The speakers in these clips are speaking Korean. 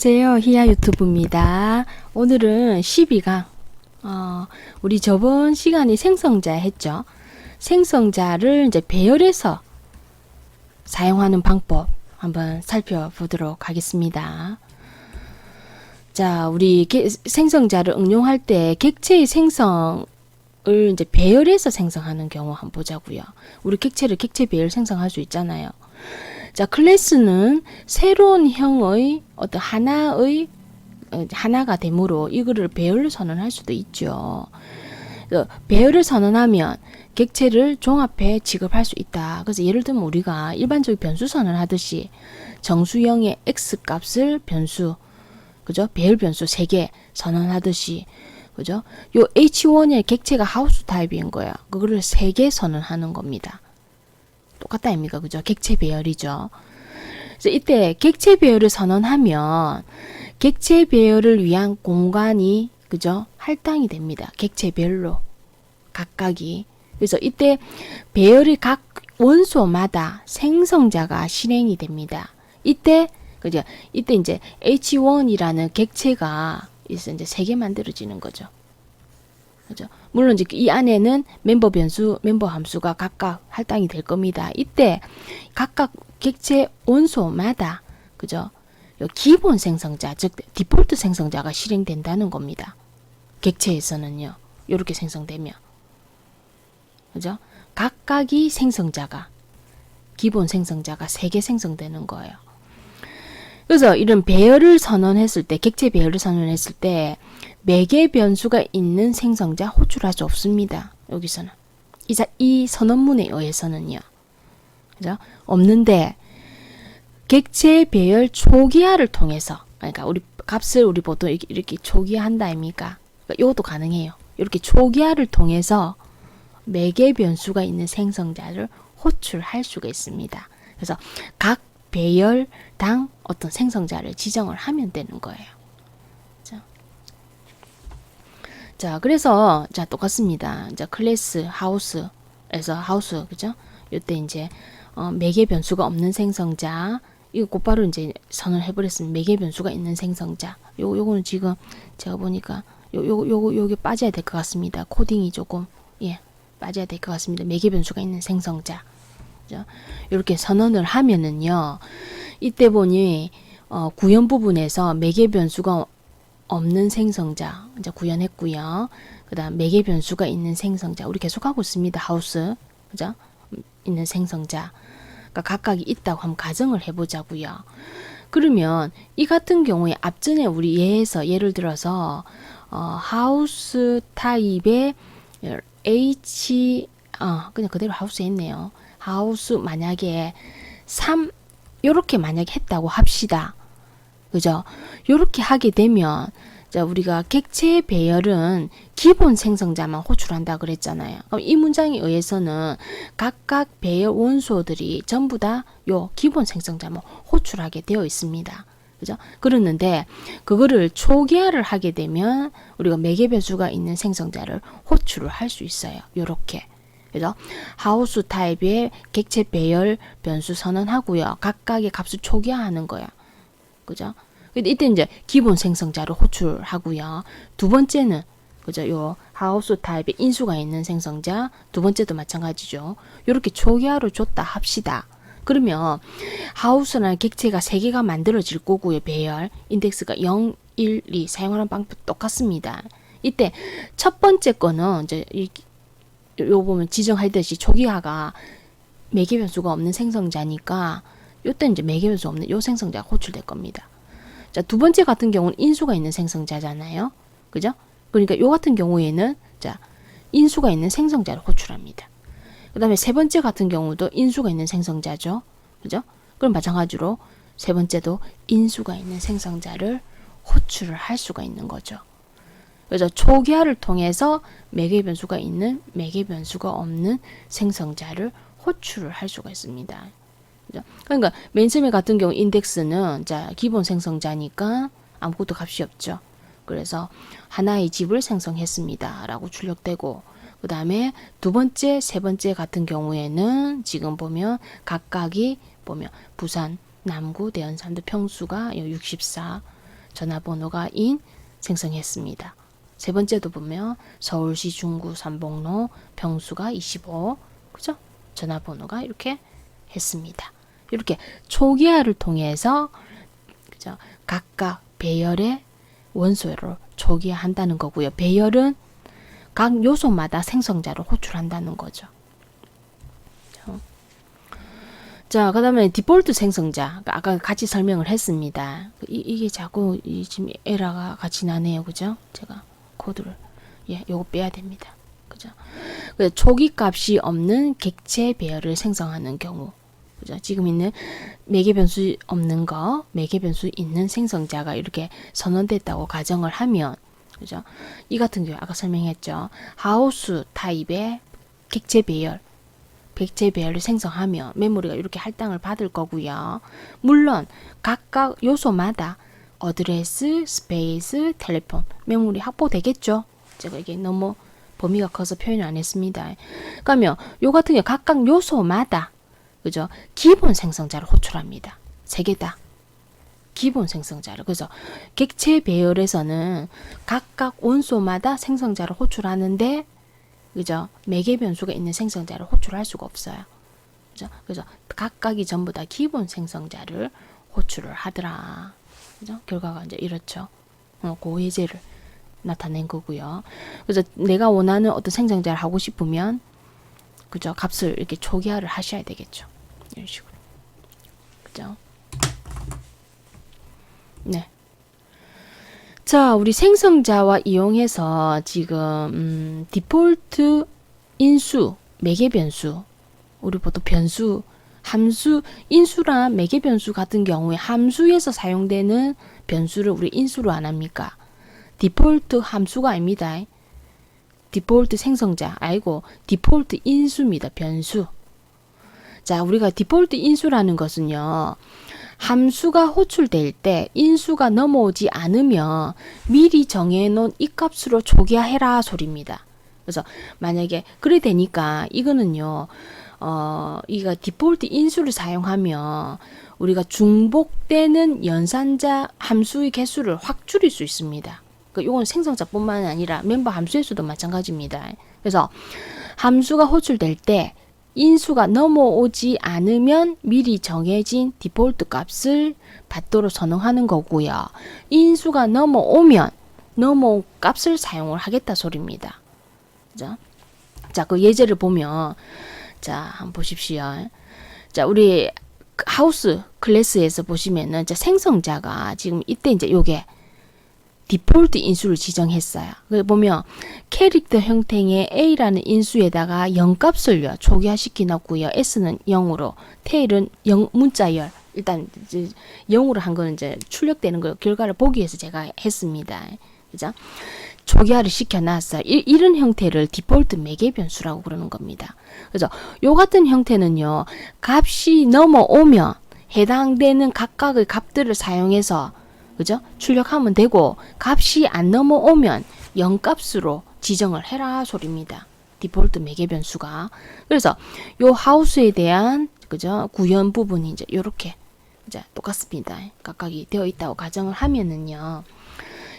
안녕하세요. 희야 유튜브입니다. 오늘은 12강. 우리 저번 시간에 생성자 했죠. 생성자를 이제 배열해서 사용하는 방법 한번 살펴보도록 하겠습니다. 자, 우리 생성자를 응용할 때 객체의 생성을 이제 배열해서 생성하는 경우 한번 보자고요. 우리 객체를 객체 배열 생성할 수 있잖아요. 자, 클래스는 새로운 형의 어떤 하나가 되므로 이거를 배열을 선언할 수도 있죠. 배열을 선언하면 객체를 종합해 취급할 수 있다. 그래서 예를 들면 우리가 일반적인 변수 선언하듯이 정수형의 x 값을 변수, 그죠? 배열 변수 3개 선언하듯이, 그죠? 요 H1의 객체가 하우스 타입인 거야. 그거를 3개 선언하는 겁니다. 똑같다 아닙니까? 그죠? 객체 배열이죠. 그래서 이때 객체 배열을 선언하면 객체 배열을 위한 공간이, 그죠? 할당이 됩니다. 객체별로 각각이. 그래서 이때 배열의 각 원소마다 생성자가 실행이 됩니다. 이때, 그죠? 이때 이제 H1이라는 객체가 이제 3개 만들어지는 거죠. 그죠? 물론 이제 이 안에는 멤버 변수, 멤버 함수가 각각 할당이 될 겁니다. 이때 각각 객체 원소마다, 그죠? 기본 생성자, 즉 디폴트 생성자가 실행된다는 겁니다. 객체에서는요. 이렇게 생성되면, 그죠? 각각이 생성자가, 기본 생성자가 3개 생성되는 거예요. 그래서 이런 배열을 선언했을 때, 객체 배열을 선언했을 때 매개 변수가 있는 생성자 호출할 수 없습니다. 여기서는 이 선언문에 의해서는요, 그죠? 없는데 객체 배열 초기화를 통해서, 그러니까 우리 값을 우리 보통 이렇게 초기화한다 아닙니까? 그러니까 이것도 가능해요. 이렇게 초기화를 통해서 매개 변수가 있는 생성자를 호출할 수가 있습니다. 그래서 각 배열당 어떤 생성자를 지정을 하면 되는 거예요. 자, 그래서 자 똑같습니다. 자, 클래스 하우스에서 하우스, 그죠? 이때 이제 매개 변수가 없는 생성자, 이거 곧바로 이제 선언해 버렸으면 매개 변수가 있는 생성자. 요거는 지금 제가 보니까 요게 빠져야 될 것 같습니다. 코딩이 조금 빠져야 될 것 같습니다. 매개 변수가 있는 생성자. 그죠? 이렇게 선언을 하면은요, 이때 보니 구현 부분에서 매개 변수가 없는 생성자 이제 구현했고요. 그 다음 매개 변수가 있는 생성자 우리 계속하고 있습니다. 하우스, 그죠? 있는 생성자, 그러니까 각각이 있다고 한번 가정을 해보자고요. 그러면 이 같은 경우에 앞전에 우리 예를 들어서 하우스 타입의 그냥 그대로 하우스 했네요. 하우스 만약에 3 요렇게 만약에 했다고 합시다. 그죠? 요렇게 하게 되면, 자, 우리가 객체 배열은 기본 생성자만 호출한다 그랬잖아요. 그럼 이 문장에 의해서는 각각 배열 원소들이 전부 다 요 기본 생성자만 호출하게 되어 있습니다. 그죠? 그러는데 그거를 초기화를 하게 되면 우리가 매개 변수가 있는 생성자를 호출을 할 수 있어요. 요렇게. 그죠? 하우스 타입의 객체 배열 변수 선언하고요. 각각의 값을 초기화하는 거예요. 그죠? 근데 이때 이제 기본 생성자를 호출하고요. 두 번째는, 그죠? 요 하우스 타입의 인수가 있는 생성자, 두 번째도 마찬가지죠. 요렇게 초기화를 줬다 합시다. 그러면 하우스라는 객체가 3개가 만들어질 거고요. 배열 인덱스가 0, 1, 2 사용하는 방법 똑같습니다. 이때 첫 번째 거는 이제 요 보면 지정하듯이 초기화가 매개 변수가 없는 생성자니까 요때 이제 매개 변수 없는 요 생성자가 호출될 겁니다. 자, 두 번째 같은 경우는 인수가 있는 생성자잖아요. 그죠? 그러니까 요 같은 경우에는 자, 인수가 있는 생성자를 호출합니다. 그 다음에 세 번째 같은 경우도 인수가 있는 생성자죠. 그죠? 그럼 마찬가지로 세 번째도 인수가 있는 생성자를 호출을 할 수가 있는 거죠. 그래서 초기화를 통해서 매개 변수가 있는, 매개 변수가 없는 생성자를 호출을 할 수가 있습니다. 그러니까 맨 처음에 같은 경우 인덱스는 자 기본 생성자니까 아무것도 값이 없죠. 그래서 하나의 집을 생성했습니다 라고 출력되고, 그 다음에 두 번째, 세 번째 같은 경우에는 지금 보면 각각이 보면 부산, 남구, 대연, 삼도 평수가 64, 전화번호가 인 생성했습니다. 세 번째도 보면 서울시 중구 삼봉로 평수가 25, 그죠? 전화번호가 이렇게 했습니다. 이렇게 초기화를 통해서 그죠? 각각 배열의 원소를 초기화한다는 거고요. 배열은 각 요소마다 생성자를 호출한다는 거죠. 자, 그 다음에 디폴트 생성자. 아까 같이 설명을 했습니다. 이게 자꾸 지금 에러가 같이 나네요. 그죠? 제가 코드를, 요거 빼야 됩니다. 그죠? 초기 값이 없는 객체 배열을 생성하는 경우. 그죠? 지금 있는 매개 변수 없는 거, 매개 변수 있는 생성자가 이렇게 선언됐다고 가정을 하면, 그죠? 이 같은 경우 아까 설명했죠. 하우스 타입의 객체 배열, 객체 배열을 생성하면 메모리가 이렇게 할당을 받을 거고요. 물론 각각 요소마다 어드레스, 스페이스, 텔레폰, 메모리 확보되겠죠. 제가 이게 너무 범위가 커서 표현을 안 했습니다. 그러면 요 같은 경우 각각 요소마다 그죠? 기본 생성자를 호출합니다. 세 개 다. 기본 생성자를. 그래서 객체 배열에서는 각각 원소마다 생성자를 호출하는데 그죠? 매개 변수가 있는 생성자를 호출할 수가 없어요. 그죠? 그래서 각각이 전부 다 기본 생성자를 호출을 하더라. 그죠? 결과가 이제 이렇죠. 그 예제를 나타낸 거고요. 그래서 내가 원하는 어떤 생성자를 하고 싶으면 그죠? 값을 이렇게 초기화를 하셔야 되겠죠. 이런 식으로. 그죠? 네. 자, 우리 생성자와 이용해서 지금 디폴트 인수, 매개 변수, 우리 보통 변수, 함수, 인수랑 매개 변수 같은 경우에 함수에서 사용되는 변수를 우리 인수로 안 합니까? 디폴트 함수가 아닙니다. 디폴트 생성자, 아이고 디폴트 인수입니다. 변수. 자, 우리가 디폴트 인수라는 것은요. 함수가 호출될 때 인수가 넘어오지 않으면 미리 정해놓은 이 값으로 초기화해라 소리입니다. 그래서 만약에 그래 되니까 이거는요. 이가 디폴트 인수를 사용하면 우리가 중복되는 연산자 함수의 개수를 확 줄일 수 있습니다. 이건 생성자뿐만 아니라 멤버 함수에서도 마찬가지입니다. 그래서 함수가 호출될 때 인수가 넘어오지 않으면 미리 정해진 디폴트 값을 받도록 선언하는 거고요. 인수가 넘어오면 넘어온 값을 사용을 하겠다 소리입니다. 그죠? 자, 그 예제를 보면 자, 한번 보십시오. 자, 우리 하우스 클래스에서 보시면은 생성자가 지금 이때 이제 요게 디폴트 인수를 지정했어요. 그래 보면 캐릭터 형태의 A라는 인수에다가 0값을요 초기화시키 놨고요. S는 0으로, 테일은 0 문자열. 일단 이제 0으로 한 거는 이제 출력되는 거 결과를 보기 위해서 제가 했습니다. 그죠? 초기화를 시켜놨어요. 이런 형태를 디폴트 매개 변수라고 그러는 겁니다. 그래서 요 같은 형태는요, 값이 넘어오면 해당되는 각각의 값들을 사용해서 그죠? 출력하면 되고 값이 안 넘어오면 0값으로 지정을 해라 소리입니다. 디폴트 매개 변수가. 그래서 요 하우스에 대한 그죠? 구현 부분이 이제 요렇게 이제 똑같습니다. 각각이 되어 있다고 가정을 하면은요.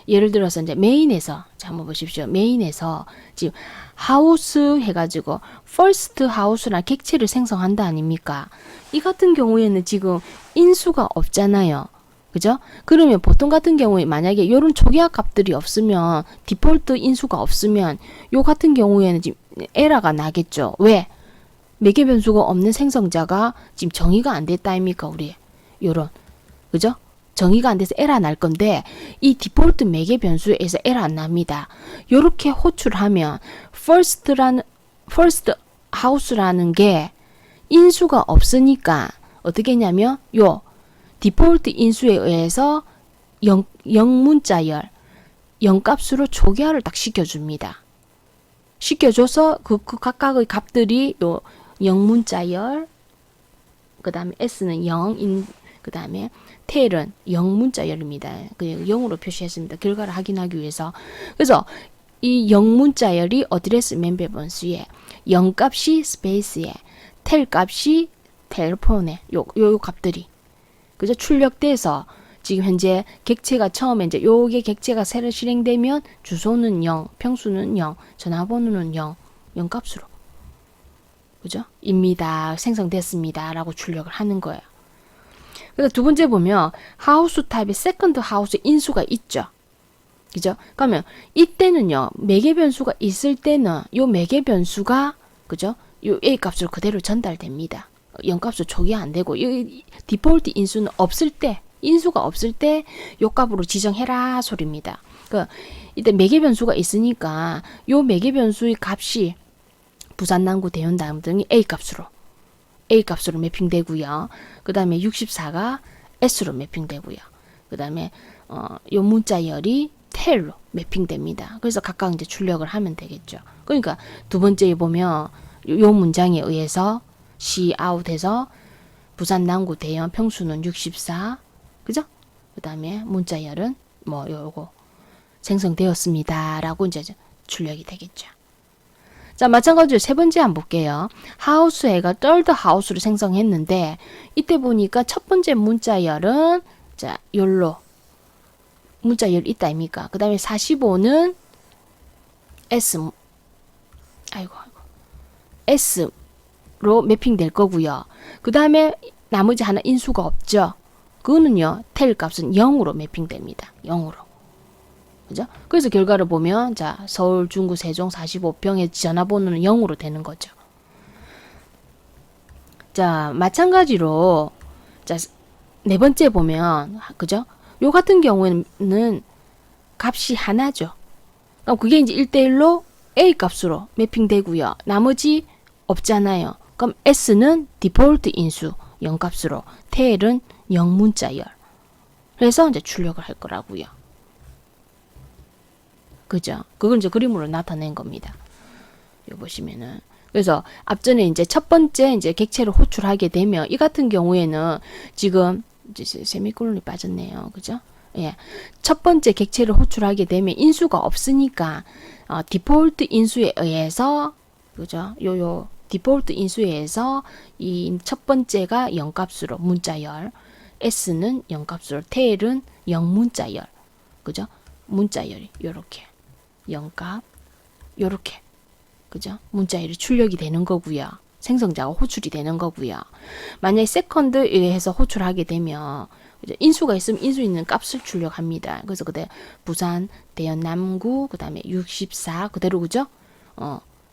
예를 들어서 이제 메인에서 자 한번 보십시오. 메인에서 지금 하우스 해가지고 first house라는 객체를 생성한다 아닙니까? 이 같은 경우에는 지금 인수가 없잖아요. 그죠? 그러면 보통 같은 경우에 만약에 이런 초기화 값들이 없으면 디폴트 인수가 없으면 요 같은 경우에는 지금 에러가 나겠죠. 왜? 매개 변수가 없는 생성자가 지금 정의가 안 됐다 아닙니까? 우리 요런 그죠? 정의가 안 돼서 에러 날 건데 이 디폴트 매개 변수에서 에러 안 납니다. 요렇게 호출하면 first house라는 게 인수가 없으니까 어떻게 했냐면 요 디폴트 인수에 의해서 0 문자열 0값으로 초기화를 딱 시켜줍니다. 시켜줘서 그 각각의 값들이 요 0 문자열 그 다음에 S는 0인 그 다음에 테일은 0 문자열입니다. 그냥 0으로 표시했습니다. 결과를 확인하기 위해서. 그래서 이 0 문자열이 어드레스 멤버 변수에 0 값이 스페이스에 텔 값이 텔레폰에 요 값들이 그죠? 출력돼서 지금 현재 객체가 처음에 이제 요게 객체가 새로 실행되면 주소는 0, 평수는 0, 전화번호는 0, 0 값으로. 그죠? 입니다. 생성됐습니다. 라고 출력을 하는 거예요. 그래서 두 번째 보면 하우스 타입의 세컨드 하우스 인수가 있죠. 그죠? 그러면 이때는요. 매개 변수가 있을 때는 요 매개 변수가 그죠? 요 A 값으로 그대로 전달됩니다. 0 값으로 초기 안 되고 이 디폴트 인수는 없을 때 인수가 없을 때 요 값으로 지정해라 소리입니다. 그 이때 매개 변수가 있으니까 요 매개 변수의 값이 부산 남구 대연 다음 등이 A 값으로 매핑되고요. 그 다음에 64가 S로 매핑되고요. 그 다음에 요 문자열이 텔로 매핑됩니다. 그래서 각각 이제 출력을 하면 되겠죠. 그러니까 두 번째에 보면 요 문장에 의해서 C 아웃해서 부산 남구 대연 평수는 64 그죠? 그 다음에 문자열은 뭐 요거 생성되었습니다. 라고 이제 출력이 되겠죠. 자, 마찬가지로 세 번째 한번 볼게요. 하우스해가 third 하우스를 생성했는데 이때 보니까 첫 번째 문자열은 자, 열로 문자열 있다 아닙니까? 그 다음에 45는 S로 매핑될 거고요. 그 다음에 나머지 하나 인수가 없죠. 그거는요. 텔 값은 0으로 매핑됩니다. 0으로. 그죠? 그래서 결과를 보면 자 서울 중구 세종 45평의 전화번호는 0으로 되는 거죠. 자 마찬가지로 자 네 번째 보면 그죠? 요 같은 경우에는 값이 하나죠. 그럼 그게 이제 1대1로 A 값으로 매핑되고요. 나머지 없잖아요. 그럼 S는 디폴트 인수 0 값으로 텔은 0 문자열. 그래서 이제 출력을 할 거라고요. 그죠? 그걸 이제 그림으로 나타낸 겁니다. 요 보시면은. 그래서 앞전에 이제 첫 번째 이제 객체를 호출하게 되면 이 같은 경우에는 지금 이제 세미콜론이 빠졌네요. 그죠? 예. 첫 번째 객체를 호출하게 되면 인수가 없으니까 디폴트 인수에 의해서 그죠? 요 디폴트 인수에 의해서 이 첫 번째가 0 값으로 문자열, S는 0 값으로 텔은 0 문자열. 그죠? 문자열이 요렇게 0값 요렇게 그죠? 문자열이 출력이 되는 거고요. 생성자가 호출이 되는 거고요. 만약에 세컨드에 의해서 호출하게 되면 그죠? 인수가 있으면 인수 있는 값을 출력합니다. 그래서 그때 부산 대연 남구 그 다음에 64 그대로 그죠?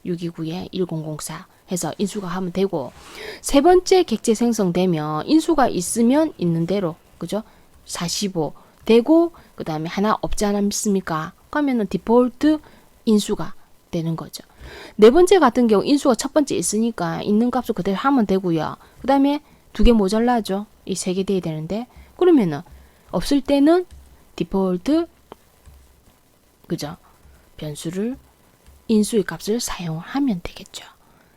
629에 1004 해서 인수가 하면 되고 세 번째 객체 생성되면 인수가 있으면 있는 대로 그죠? 45 되고 그 다음에 하나 없지 않습니까? 그러면은 디폴트 인수가 되는 거죠. 네 번째 같은 경우 인수가 첫 번째 있으니까 있는 값을 그대로 하면 되고요. 그 다음에 두 개 모자라죠. 이 세 개 돼야 되는데 그러면은 없을 때는 디폴트 그죠? 변수를 인수의 값을 사용하면 되겠죠.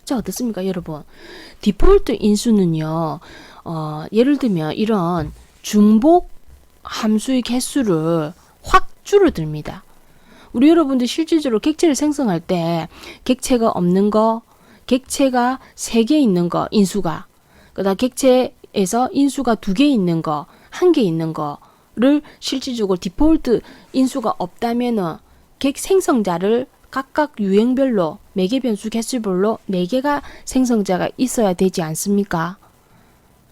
자 어떻습니까 여러분? 디폴트 인수는요. 예를 들면 이런 중복 함수의 개수를 확 줄어듭니다. 우리 여러분들 실질적으로 객체를 생성할 때 객체가 없는 거, 객체가 3개 있는 거, 인수가 그다음 객체에서 인수가 2개 있는 거, 1개 있는 거를 실질적으로 디폴트 인수가 없다면은 객 생성자를 각각 유형별로 매개 변수 개수별로 4개가 생성자가 있어야 되지 않습니까?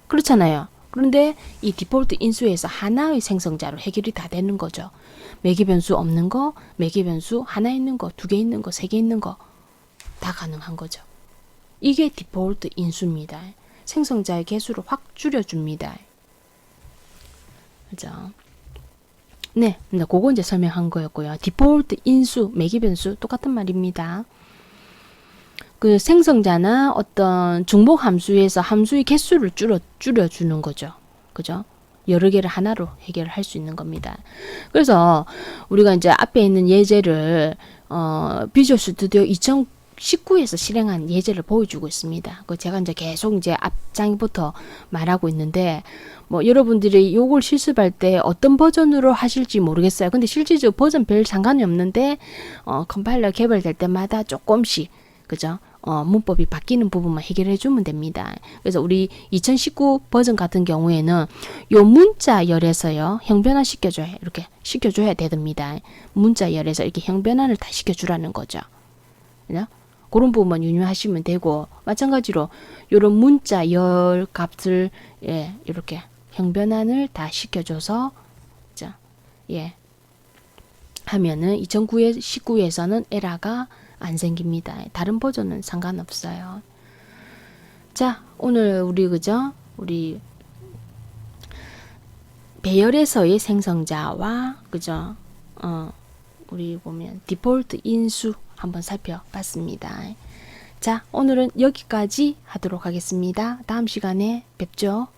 그렇잖아요. 그런데 이 디폴트 인수에서 하나의 생성자로 해결이 다 되는 거죠. 매개 변수 없는 거, 매개 변수 하나 있는 거, 2개 있는 거, 3개 있는 거 다 가능한 거죠. 이게 디폴트 인수입니다. 생성자의 개수를 확 줄여줍니다. 그죠? 네, 그거 이제 설명한 거였고요. 디폴트 인수, 매개 변수 똑같은 말입니다. 그 생성자나 어떤 중복 함수에서 함수의 개수를 줄여주는 거죠. 그죠? 여러 개를 하나로 해결을 할 수 있는 겁니다. 그래서 우리가 이제 앞에 있는 예제를 비주얼 스튜디오 2019에서 실행한 예제를 보여주고 있습니다. 그 제가 이제 계속 이제 앞장부터 말하고 있는데 뭐 여러분들이 요걸 실습할 때 어떤 버전으로 하실지 모르겠어요. 근데 실질적으로 버전 별 상관이 없는데 컴파일러 개발될 때마다 조금씩 그죠? 문법이 바뀌는 부분만 해결해 주면 됩니다. 그래서 우리 2019 버전 같은 경우에는 요 문자열에서요 형변화 시켜줘야 이렇게 시켜줘야 됩니다. 문자열에서 이렇게 형변화를 다 시켜주라는 거죠. 그죠? 그런 부분만 유념하시면 되고 마찬가지로 요런 문자열 값을 예, 이렇게 형변환을 다 시켜줘서 자, 예, 하면은 2019에서는 에러가 안 생깁니다. 다른 버전은 상관없어요. 자, 오늘 우리 그죠? 우리 배열에서의 생성자와 그죠? 우리 보면 디폴트 인수 한번 살펴봤습니다. 자, 오늘은 여기까지 하도록 하겠습니다. 다음 시간에 뵙죠.